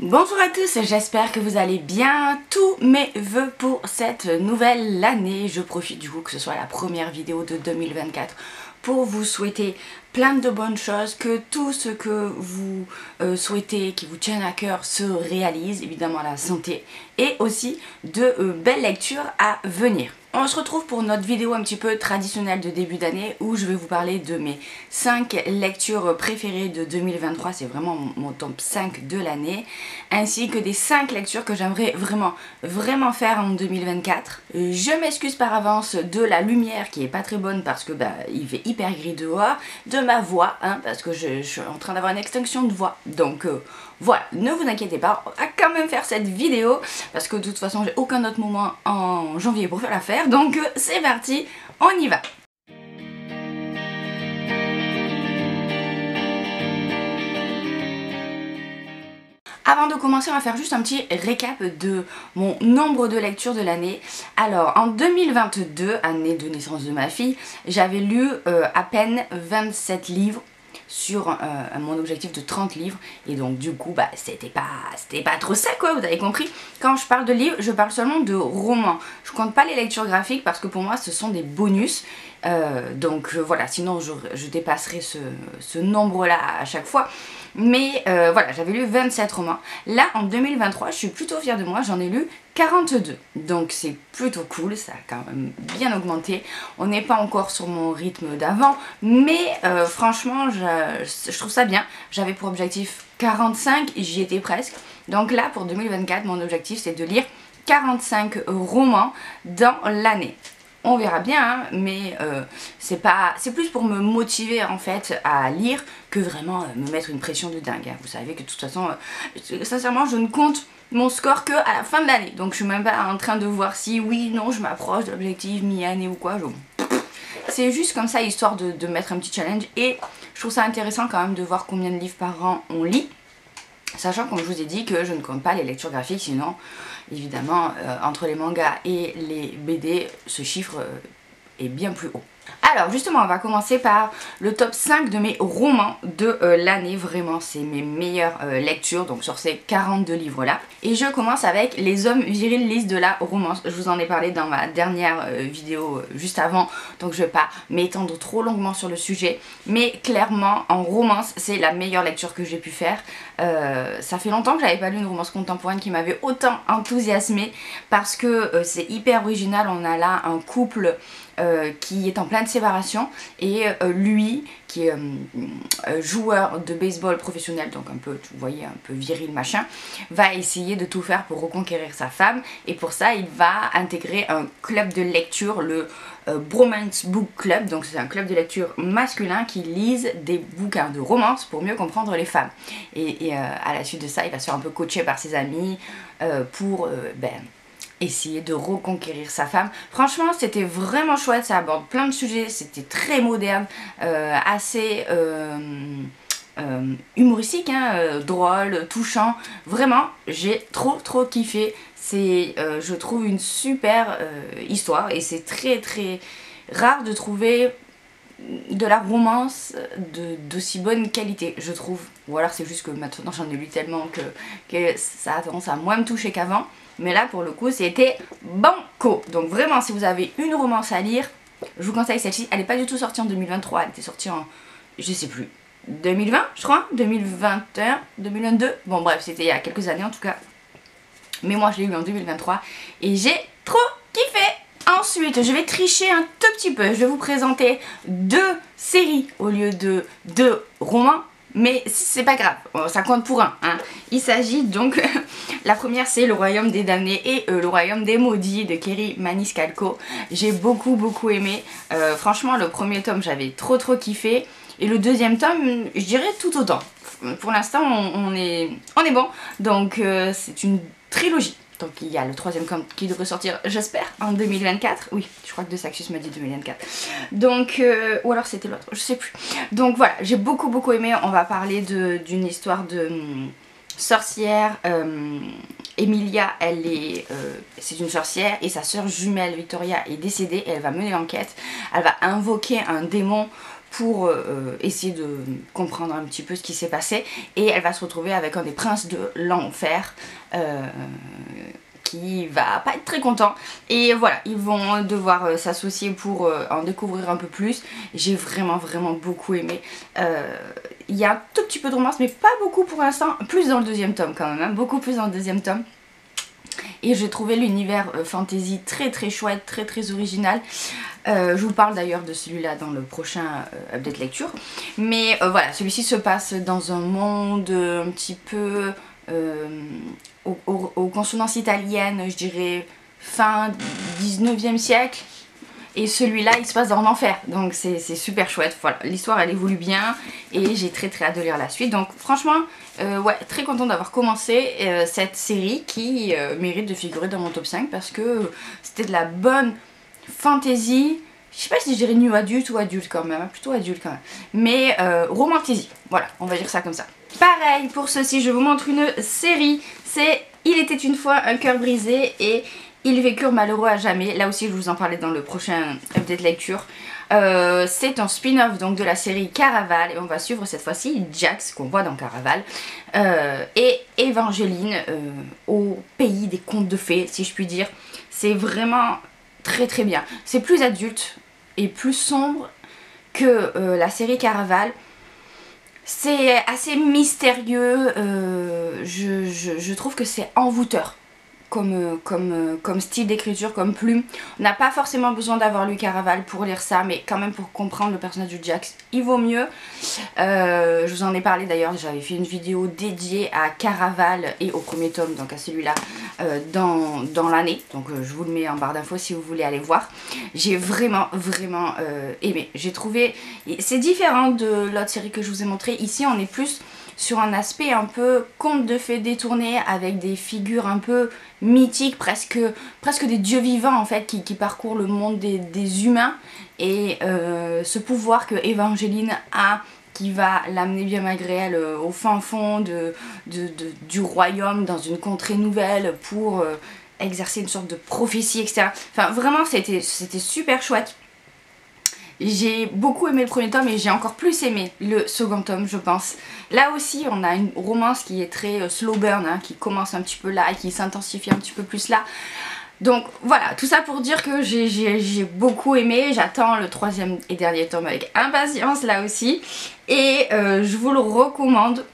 Bonjour à tous, j'espère que vous allez bien. Tous mes vœux pour cette nouvelle année. Je profite du coup que ce soit la première vidéo de 2024 pour vous souhaiter plein de bonnes choses, que tout ce que vous souhaitez, qui vous tient à cœur, se réalise, évidemment la santé, et aussi de belles lectures à venir. On se retrouve pour notre vidéo un petit peu traditionnelle de début d'année où je vais vous parler de mes 5 lectures préférées de 2023, c'est vraiment mon top 5 de l'année, ainsi que des 5 lectures que j'aimerais vraiment faire en 2024. Je m'excuse par avance de la lumière qui est pas très bonne parce que il fait hyper gris dehors, de ma voix, parce que je suis en train d'avoir une extinction de voix, donc voilà, ne vous inquiétez pas, on va quand même faire cette vidéo parce que de toute façon j'ai aucun autre moment en janvier pour faire l'affaire, donc c'est parti, on y va. Avant de commencer, on va faire juste un petit récap de mon nombre de lectures de l'année. Alors, en 2022, année de naissance de ma fille, j'avais lu à peine 27 livres sur mon objectif de 30 livres, et donc du coup c'était pas trop ça quoi, vous avez compris. Quand je parle de livres, je parle seulement de romans, je compte pas les lectures graphiques parce que pour moi ce sont des bonus, donc voilà, sinon je dépasserai ce nombre là à chaque fois. Mais voilà, j'avais lu 27 romans. Là, en 2023, je suis plutôt fière de moi, j'en ai lu 42. Donc c'est plutôt cool, ça a quand même bien augmenté. On n'est pas encore sur mon rythme d'avant, mais franchement, je trouve ça bien. J'avais pour objectif 45, j'y étais presque. Donc là, pour 2024, mon objectif, c'est de lire 45 romans dans l'année. On verra bien, hein, mais c'est plus pour me motiver en fait à lire que vraiment me mettre une pression de dingue. Hein. Vous savez que de toute façon, sincèrement, je ne compte mon score que à la fin de l'année. Donc je suis même pas en train de voir si oui, non, je m'approche de l'objectif mi-année ou quoi. C'est juste comme ça, histoire de mettre un petit challenge. Et je trouve ça intéressant quand même de voir combien de livres par an on lit. Sachant, comme je vous ai dit, que je ne compte pas les lectures graphiques, sinon, évidemment, entre les mangas et les BD, ce chiffre est bien plus haut. Alors justement, on va commencer par le top 5 de mes romans de l'année. Vraiment, c'est mes meilleures lectures, donc sur ces 42 livres là. Et je commence avec Les hommes virils lisent de la romance. Je vous en ai parlé dans ma dernière vidéo juste avant, donc je vais pas m'étendre trop longuement sur le sujet. Mais clairement, en romance, c'est la meilleure lecture que j'ai pu faire. Ça fait longtemps que j'avais pas lu une romance contemporaine qui m'avait autant enthousiasmée, parce que c'est hyper original. On a là un couple qui est en pleine séparation, et lui qui est joueur de baseball professionnel, donc un peu, vous voyez, un peu viril machin, va essayer de tout faire pour reconquérir sa femme, et pour ça il va intégrer un club de lecture, le Bromance Book Club. Donc c'est un club de lecture masculin qui lise des bouquins de romance pour mieux comprendre les femmes, et à la suite de ça il va se faire un peu coacher par ses amis pour essayer de reconquérir sa femme. Franchement, c'était vraiment chouette, ça aborde plein de sujets, c'était très moderne, assez humoristique, hein, drôle, touchant. Vraiment, j'ai trop kiffé. C'est, je trouve, une super histoire, et c'est très rare de trouver de la romance d'aussi bonne qualité, je trouve. Ou alors c'est juste que maintenant j'en ai lu tellement que ça a tendance à moins me toucher qu'avant. Mais là pour le coup c'était banco. Donc vraiment, si vous avez une romance à lire, je vous conseille celle-ci. Elle n'est pas du tout sortie en 2023, elle était sortie en, je sais plus, 2020 je crois, 2021, 2022. Bon bref, c'était il y a quelques années en tout cas. Mais moi je l'ai eu en 2023 et j'ai trop kiffé. Ensuite, je vais tricher un tout petit peu. Je vais vous présenter 2 séries au lieu de 2 romans. Mais c'est pas grave, ça compte pour un. Hein. Il s'agit donc, la première c'est Le Royaume des Damnés et Le Royaume des Maudits de Kerri Maniscalco. J'ai beaucoup aimé. Franchement, le premier tome j'avais trop kiffé. Et le deuxième tome, je dirais tout autant. Pour l'instant, on est bon. Donc c'est une trilogie. Donc il y a le 3e tome qui devrait sortir, j'espère, en 2024. Oui, je crois que De Saxus m'a dit 2024. Donc, ou alors c'était l'autre, je sais plus. Donc voilà, j'ai beaucoup aimé. On va parler d'une histoire de sorcière. Emilia, c'est une sorcière, et sa sœur jumelle Victoria est décédée, et elle va mener l'enquête. Elle va invoquer un démon pour essayer de comprendre un petit peu ce qui s'est passé, et elle va se retrouver avec un des princes de l'enfer qui va pas être très content, et voilà, ils vont devoir s'associer pour en découvrir un peu plus. J'ai vraiment beaucoup aimé. Il y a un tout petit peu de romance mais pas beaucoup pour l'instant, plus dans le deuxième tome quand même, hein, beaucoup plus dans le deuxième tome. Et j'ai trouvé l'univers fantasy très chouette, très original. Je vous parle d'ailleurs de celui-là dans le prochain update lecture. Mais voilà, celui-ci se passe dans un monde un petit peu aux consonances italiennes, je dirais fin 19e siècle. Et celui-là il se passe dans l'enfer, donc c'est super chouette. Voilà, l'histoire elle évolue bien et j'ai très hâte de lire la suite. Donc franchement, ouais, très contente d'avoir commencé cette série qui mérite de figurer dans mon top 5 parce que c'était de la bonne fantasy. Je sais pas si je dirais new adulte ou adulte quand même, plutôt adulte quand même. Mais romantasy, voilà, on va dire ça comme ça. Pareil pour ceci, je vous montre une série, c'est Il était une fois un cœur brisé et ils vécurent malheureux à jamais. Là aussi je vous en parlais dans le prochain update lecture. C'est un spin-off donc de la série Caraval et on va suivre cette fois-ci Jax qu'on voit dans Caraval et Evangeline au pays des contes de fées, si je puis dire. C'est vraiment très bien. C'est plus adulte et plus sombre que la série Caraval. C'est assez mystérieux, je trouve que c'est envoûteur comme style d'écriture, comme plume. On n'a pas forcément besoin d'avoir lu Caraval pour lire ça, mais quand même pour comprendre le personnage de Jax, il vaut mieux. Je vous en ai parlé d'ailleurs, j'avais fait une vidéo dédiée à Caraval et au premier tome, donc à celui-là, dans l'année. Donc je vous le mets en barre d'infos si vous voulez aller voir. J'ai vraiment aimé. J'ai trouvé... C'est différent de l'autre série que je vous ai montré. Ici on est plus sur un aspect un peu conte de fées détourné avec des figures un peu mythiques, presque des dieux vivants en fait qui parcourent le monde des humains, et ce pouvoir que Evangeline a qui va l'amener bien malgré elle au fin fond du royaume, dans une contrée nouvelle pour exercer une sorte de prophétie, etc. Enfin vraiment c'était super chouette. J'ai beaucoup aimé le premier tome et j'ai encore plus aimé le second tome, je pense. Là aussi on a une romance qui est très slow burn, hein, qui commence un petit peu là et qui s'intensifie un petit peu plus là. Donc voilà, tout ça pour dire que j'ai beaucoup aimé. J'attends le troisième et dernier tome avec impatience là aussi. Et je vous le recommande.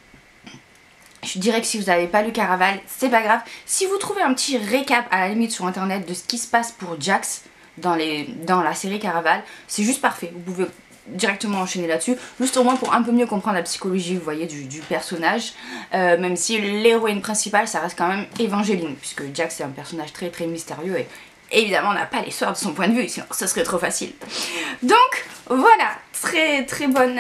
Je dirais que si vous n'avez pas lu Caraval, c'est pas grave. Si vous trouvez un petit récap à la limite sur internet de ce qui se passe pour Jax dans la série Caraval, c'est juste parfait. Vous pouvez directement enchaîner là-dessus, juste au moins pour un peu mieux comprendre la psychologie, vous voyez, du personnage, même si l'héroïne principale ça reste quand même Evangeline, puisque Jax c'est un personnage très mystérieux et évidemment on n'a pas l'histoire de son point de vue, sinon ce serait trop facile. Donc voilà, très bonne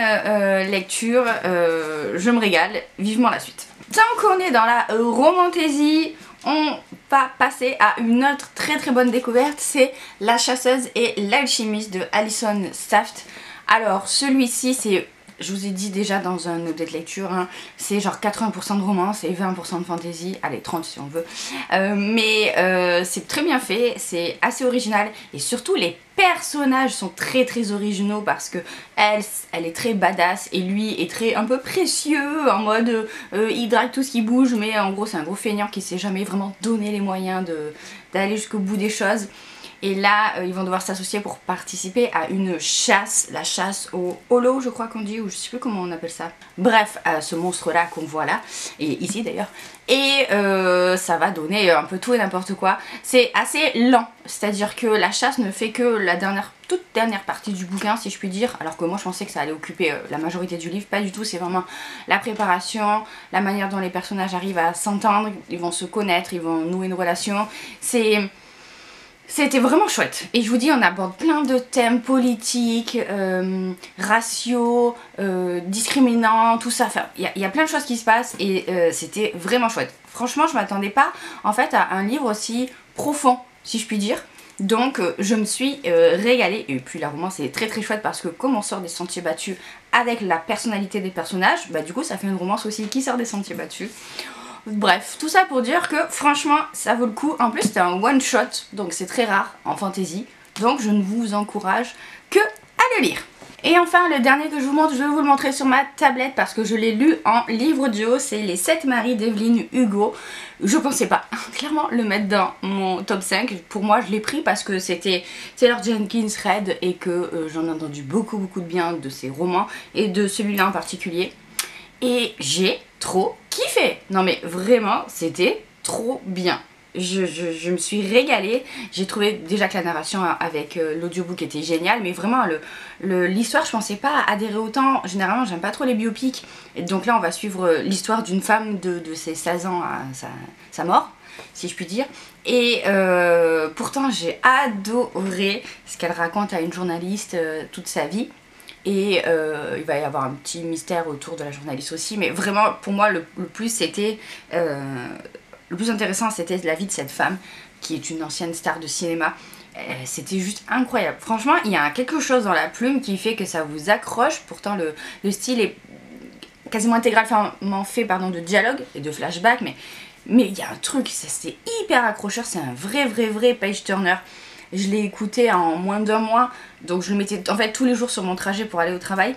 lecture, je me régale, vivement la suite. Tant qu'on est dans la romantasy, on va passer à une autre très bonne découverte, c'est La chasseuse et l'alchimiste de Alison Saft. Alors celui-ci c'est, je vous ai dit déjà dans un update lecture, hein, c'est genre 80% de romance et 20% de fantasy, allez 30 si on veut, mais c'est très bien fait, c'est assez original et surtout les personnages sont très originaux parce que elle est très badass et lui est un peu précieux en mode il drague tout ce qui bouge, mais en gros c'est un gros feignant qui s'est jamais vraiment donné les moyens d'aller jusqu'au bout des choses. Et là, ils vont devoir s'associer pour participer à une chasse, la chasse au holo, je crois qu'on dit, ou je sais plus comment on appelle ça. Bref, à ce monstre-là qu'on voit là, et ici d'ailleurs. Et ça va donner un peu tout et n'importe quoi. C'est assez lent, c'est-à-dire que la chasse ne fait que la toute dernière partie du bouquin, si je puis dire, alors que moi je pensais que ça allait occuper la majorité du livre. Pas du tout, c'est vraiment la préparation, la manière dont les personnages arrivent à s'entendre, ils vont se connaître, ils vont nouer une relation. C'était vraiment chouette. Et je vous dis, on aborde plein de thèmes politiques, raciaux, discriminants, tout ça. Enfin, il y a plein de choses qui se passent et c'était vraiment chouette. Franchement, je m'attendais pas en fait à un livre aussi profond, si je puis dire. Donc je me suis régalée. Et puis la romance est très chouette parce que comme on sort des sentiers battus avec la personnalité des personnages, bah du coup ça fait une romance aussi qui sort des sentiers battus. Bref, tout ça pour dire que franchement ça vaut le coup. En plus c'était un one shot, donc c'est très rare en fantasy, donc je ne vous encourage que à le lire. Et enfin le dernier que je vous montre, je vais vous le montrer sur ma tablette parce que je l'ai lu en livre audio, c'est Les 7 maris d'Evelyn Hugo. Je pensais pas clairement le mettre dans mon top 5, pour moi je l'ai pris parce que c'était Taylor Jenkins Reid et que j'en ai entendu beaucoup de bien de ses romans et de celui-là en particulier. Et j'ai trop kiffé, non mais vraiment c'était trop bien. Je me suis régalée, j'ai trouvé déjà que la narration avec l'audiobook était géniale, mais vraiment l'histoire je pensais pas adhérer autant. Généralement j'aime pas trop les biopics, et donc là on va suivre l'histoire d'une femme de ses 16 ans à sa mort, si je puis dire. Et pourtant j'ai adoré ce qu'elle raconte à une journaliste toute sa vie. Et il va y avoir un petit mystère autour de la journaliste aussi, mais vraiment pour moi le plus c'était... le plus intéressant c'était la vie de cette femme qui est une ancienne star de cinéma. C'était juste incroyable. Franchement il y a quelque chose dans la plume qui fait que ça vous accroche. Pourtant le style est quasiment intégralement fait de dialogue et de flashback, mais il y a un truc, c'est hyper accrocheur, c'est un vrai page turner. Je l'ai écouté en moins d'1 mois, donc je le mettais en fait tous les jours sur mon trajet pour aller au travail.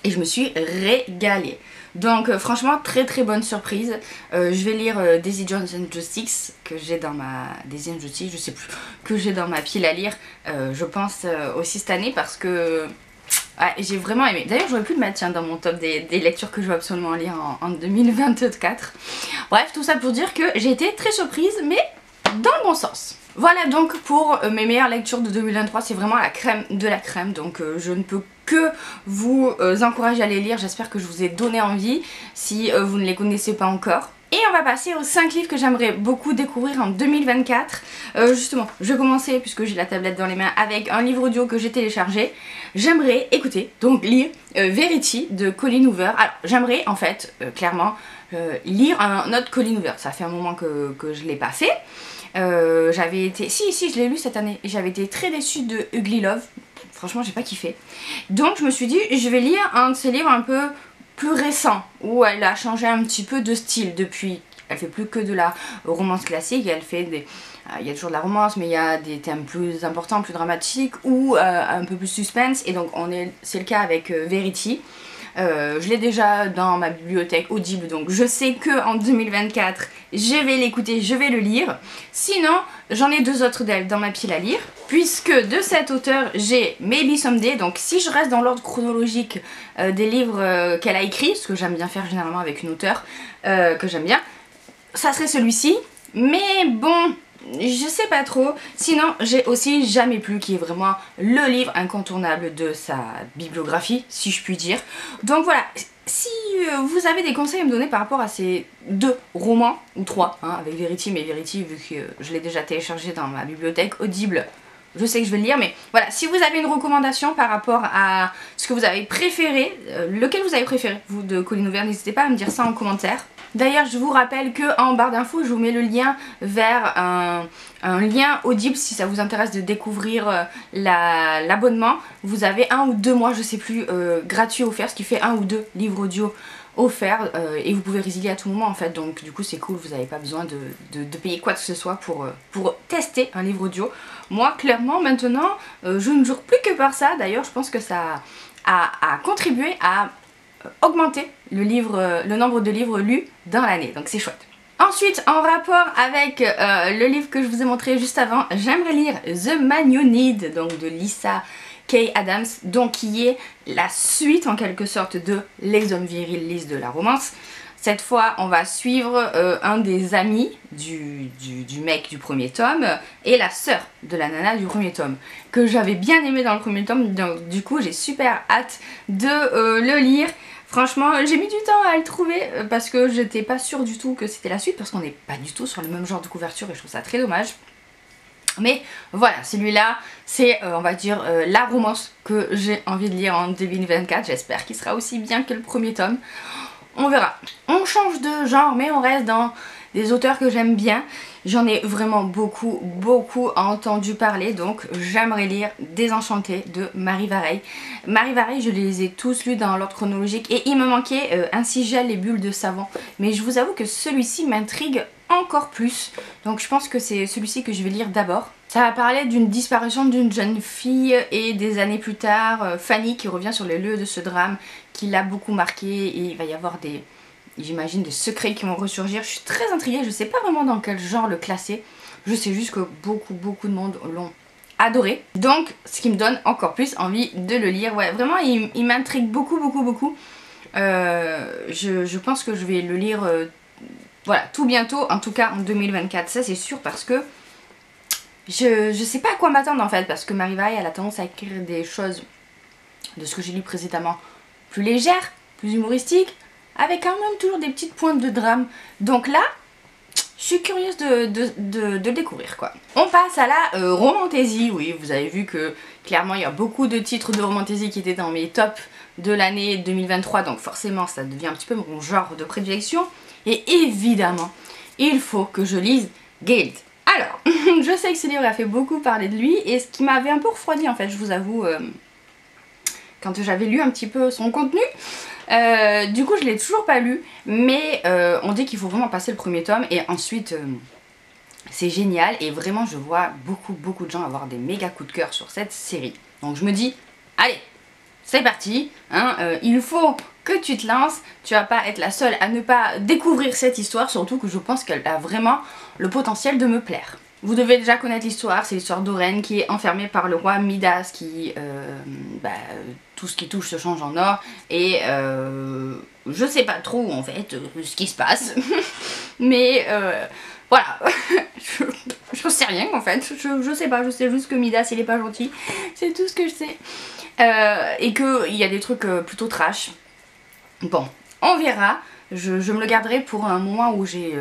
Et je me suis régalée. Donc franchement très bonne surprise. Je vais lire Daisy Jones and Justice que j'ai dans ma... Daisy and Justice, je sais plus, que j'ai dans ma pile à lire. Je pense aussi cette année parce que ouais, j'ai vraiment aimé. D'ailleurs j'aurais pu le mettre dans mon top des lectures que je veux absolument lire en 2024. Bref, tout ça pour dire que j'ai été très surprise, mais dans le bon sens. Voilà donc pour mes meilleures lectures de 2023, c'est vraiment la crème de la crème, donc je ne peux que vous encourager à les lire. J'espère que je vous ai donné envie si vous ne les connaissez pas encore. Et on va passer aux 5 livres que j'aimerais beaucoup découvrir en 2024. Justement, je vais commencer, puisque j'ai la tablette dans les mains, avec un livre audio que j'ai téléchargé. J'aimerais écouter, donc lire Verity de Colleen Hoover. Alors j'aimerais en fait, clairement, lire un autre Colleen Hoover. Ça fait un moment que je ne l'ai pas fait. J'avais été... Si, je l'ai lu cette année. Et j'avais été très déçue de Ugly Love. Franchement, j'ai pas kiffé. Donc je me suis dit, je vais lire un de ses livres un peu plus récents, où elle a changé un petit peu de style depuis. Elle fait plus que de la romance classique. Elle fait des... il y a toujours de la romance, mais il y a des thèmes plus importants, plus dramatiques, ou un peu plus suspense. Et donc c'est le cas avec Verity. Je l'ai déjà dans ma bibliothèque Audible, donc je sais que en 2024 je vais l'écouter, je vais le lire. Sinon j'en ai 2 autres d'elle dans ma pile à lire, puisque de cet auteur j'ai Maybe Someday. Donc si je reste dans l'ordre chronologique des livres qu'elle a écrits, ce que j'aime bien faire généralement avec une auteure que j'aime bien, ça serait celui-ci. Mais bon, je sais pas trop. Sinon j'ai aussi Jamais plus, qui est vraiment le livre incontournable de sa bibliographie, si je puis dire. Donc voilà, si vous avez des conseils à me donner par rapport à ces 2 romans, ou 3 hein, avec Verity, mais Verity vu que je l'ai déjà téléchargé dans ma bibliothèque Audible, je sais que je vais le lire. Mais voilà, si vous avez une recommandation par rapport à ce que vous avez préféré, lequel vous avez préféré vous de Colleen Hoover, n'hésitez pas à me dire ça en commentaire. D'ailleurs je vous rappelle qu'en barre d'infos je vous mets le lien vers un lien Audible si ça vous intéresse de découvrir l'abonnement. Vous avez 1 ou 2 mois, je sais plus, gratuit offert, ce qui fait 1 ou 2 livres audio offerts et vous pouvez résilier à tout moment en fait. Donc du coup c'est cool, vous n'avez pas besoin de payer quoi que ce soit pour tester un livre audio. Moi clairement maintenant je ne jure plus que par ça. D'ailleurs je pense que ça a contribué à augmenter le nombre de livres lus dans l'année, donc c'est chouette. Ensuite, en rapport avec le livre que je vous ai montré juste avant, j'aimerais lire The Man You Need, donc de Lyssa Kay Adams, donc qui est la suite en quelque sorte de Les Hommes Virils lisent de la romance. Cette fois, on va suivre un des amis du mec du premier tome et la sœur de la nana du premier tome, que j'avais bien aimé dans le premier tome, donc du coup j'ai super hâte de le lire. Franchement, j'ai mis du temps à le trouver parce que j'étais pas sûre du tout que c'était la suite, parce qu'on n'est pas du tout sur le même genre de couverture et je trouve ça très dommage. Mais voilà, celui-là, c'est, on va dire, la romance que j'ai envie de lire en 2024. J'espère qu'il sera aussi bien que le premier tome. On verra. On change de genre, mais on reste dans des auteurs que j'aime bien. J'en ai vraiment beaucoup entendu parler, donc j'aimerais lire Désenchantée de Marie Vareille. Marie Vareille, je les ai tous lus dans l'ordre chronologique et il me manquait Un sigel et bulles de savon. Mais je vous avoue que celui-ci m'intrigue encore plus, donc je pense que c'est celui-ci que je vais lire d'abord. Ça va parler d'une disparition d'une jeune fille et des années plus tard, Fanny qui revient sur les lieux de ce drame qui l'a beaucoup marqué et il va y avoir des, j'imagine, des secrets qui vont ressurgir. Je suis très intriguée, je sais pas vraiment dans quel genre le classer, je sais juste que beaucoup de monde l'ont adoré, donc ce qui me donne encore plus envie de le lire. Ouais, vraiment il m'intrigue beaucoup. Je pense que je vais le lire voilà, tout bientôt, en tout cas en 2024, ça c'est sûr, parce que je sais pas à quoi m'attendre en fait, parce que Marie Vareille elle a tendance à écrire des choses, de ce que j'ai lu précédemment, plus légères, plus humoristiques, avec quand même toujours des petites pointes de drame. Donc là, je suis curieuse de le découvrir quoi. On passe à la romantaisie. Oui, vous avez vu que clairement il y a beaucoup de titres de romantaisie qui étaient dans mes tops de l'année 2023, donc forcément ça devient un petit peu mon genre de prédilection. Et évidemment, il faut que je lise Guild. Alors, je sais que ce livre a fait beaucoup parler de lui, et ce qui m'avait un peu refroidi en fait, je vous avoue, quand j'avais lu un petit peu son contenu. Du coup je l'ai toujours pas lu, mais on dit qu'il faut vraiment passer le premier tome et ensuite c'est génial, et vraiment je vois beaucoup de gens avoir des méga coups de cœur sur cette série. Donc je me dis, allez, c'est parti, hein, il faut que tu te lances, tu vas pas être la seule à ne pas découvrir cette histoire, surtout que je pense qu'elle a vraiment le potentiel de me plaire. Vous devez déjà connaître l'histoire, c'est l'histoire d'Oren qui est enfermée par le roi Midas, qui, tout ce qui touche se change en or, et je sais pas trop en fait ce qui se passe, mais voilà, je sais rien en fait, je sais pas, je sais juste que Midas il est pas gentil, c'est tout ce que je sais, et qu'il y a des trucs plutôt trash. Bon, on verra, je me le garderai pour un moment où j'ai...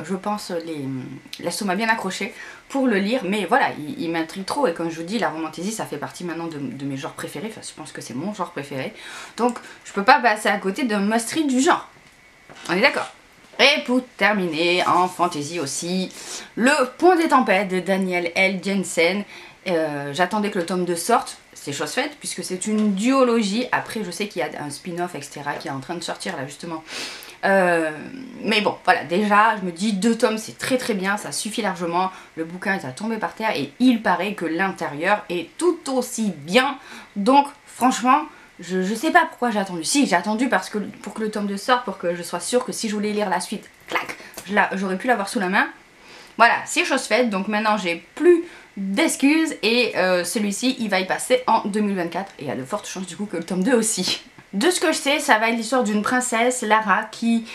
je pense l'estomac bien accroché pour le lire, mais voilà, il m'intrigue trop, et comme je vous dis, la romantaisie ça fait partie maintenant de mes genres préférés, enfin je pense que c'est mon genre préféré, donc je peux pas passer à côté d'un must-read du genre, on est d'accord. Et pour terminer, en fantasy aussi, Le Pont des Tempêtes de Daniel L. Jensen. J'attendais que le tome 2 sorte, c'est chose faite puisque c'est une duologie. Après je sais qu'il y a un spin-off etc qui est en train de sortir là justement. Mais bon voilà, déjà je me dis 2 tomes c'est très bien, ça suffit largement. Le bouquin est à tomber par terre et il paraît que l'intérieur est tout aussi bien. Donc franchement je sais pas pourquoi j'ai attendu. Si, j'ai attendu parce que pour que le tome 2 sorte, pour que je sois sûre que si je voulais lire la suite, clac, j'aurais pu l'avoir sous la main. Voilà, c'est chose faite, donc maintenant j'ai plus d'excuses et celui-ci il va y passer en 2024 et il y a de fortes chances du coup que le tome 2 aussi. De ce que je sais, ça va être l'histoire d'une princesse, Lara, qui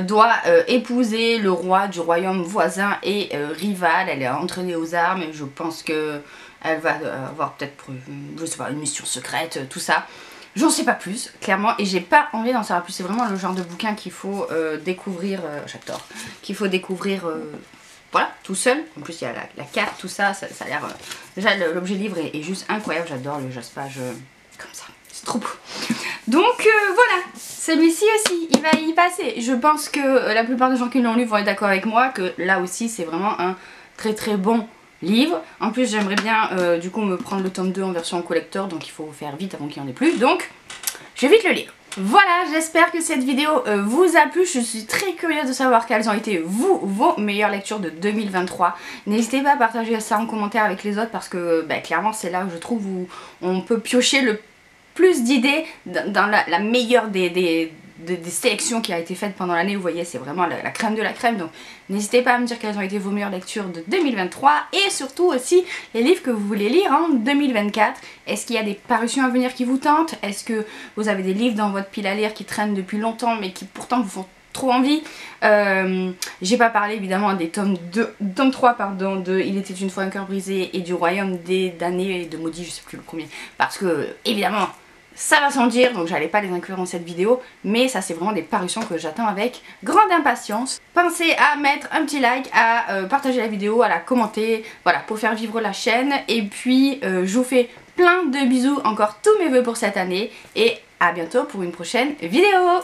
doit épouser le roi du royaume voisin et rival. Elle est entraînée aux armes et je pense que elle va avoir peut-être, je sais pas, une mission secrète, tout ça. J'en sais pas plus, clairement, et j'ai pas envie d'en savoir plus. C'est vraiment le genre de bouquin qu'il faut découvrir, j'adore, qu'il faut découvrir, voilà, tout seul. En plus il y a la carte, tout ça, ça a l'air, déjà l'objet livre est juste incroyable, j'adore le jaspage comme ça, c'est trop beau. Donc voilà, celui-ci aussi, il va y passer. Je pense que la plupart des gens qui l'ont lu vont être d'accord avec moi, que là aussi c'est vraiment un très bon livre. En plus j'aimerais bien du coup me prendre le tome 2 en version collector, donc il faut faire vite avant qu'il n'y en ait plus, donc je vais vite le lire. Voilà, j'espère que cette vidéo vous a plu. Je suis très curieuse de savoir quelles ont été vos meilleures lectures de 2023. N'hésitez pas à partager ça en commentaire avec les autres parce que clairement c'est là où je trouve où on peut piocher le plus d'idées dans la meilleure des sélections qui a été faite pendant l'année. Vous voyez, c'est vraiment la crème de la crème, donc n'hésitez pas à me dire quelles ont été vos meilleures lectures de 2023 et surtout aussi les livres que vous voulez lire en 2024. Est-ce qu'il y a des parutions à venir qui vous tentent? Est-ce que vous avez des livres dans votre pile à lire qui traînent depuis longtemps mais qui pourtant vous font trop envie? J'ai pas parlé évidemment des tomes 3 pardon, de Il était une fois un cœur brisé et du Royaume des damnés et de Maudit, je sais plus le premier, parce que évidemment ça va sans dire, donc j'allais pas les inclure dans cette vidéo, mais ça c'est vraiment des parutions que j'attends avec grande impatience. Pensez à mettre un petit like, à partager la vidéo, à la commenter, voilà, pour faire vivre la chaîne. Et puis je vous fais plein de bisous, encore tous mes vœux pour cette année, et à bientôt pour une prochaine vidéo.